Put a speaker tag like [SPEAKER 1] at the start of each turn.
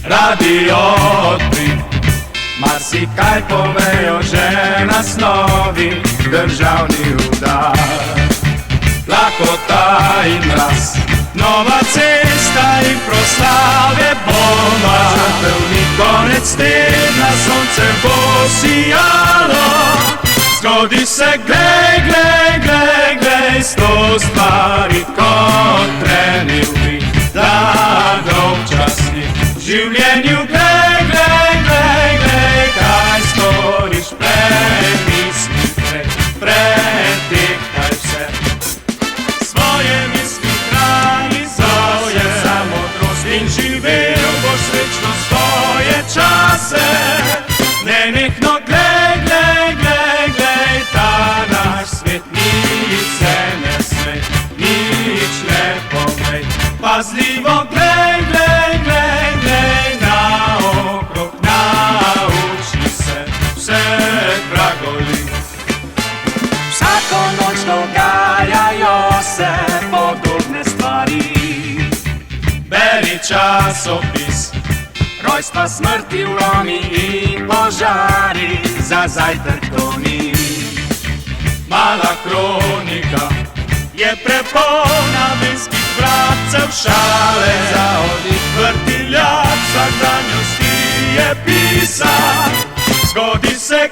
[SPEAKER 1] Radi odkrit, marsikaj povejo že naslovi, državni udar. Lakota in mraz, nova cesta in proslave bomba. Žrtevni konec tedna, sonce bo sijalo. Zgodi se, glej, glej, glej, glej, 100 stvari kot trenil bi, da ga občasni v življenju. Glej, glej, glej, glej, kaj storiš, premisli, pretehtaj vse. Svoje misli hrani zase, za modrost in živel boš srečno svoje čase. Nenehno glej, glej, glej, glej, ta naš svet, nič se ne sme, nič ne povej. Pazljivo glej, glej, glej, glej, naokrog, nauči se vse vragoli. Vsako noč dogajajo se podobne stvari. Beri časopis, rojstva, smrti, vlomi in požari, za zajtrk to ni. Mala kronika je prepolna vinskih vrabcev, šale za oddih, vrtiljak, vsakdanjosti je pisan. Zgodi se,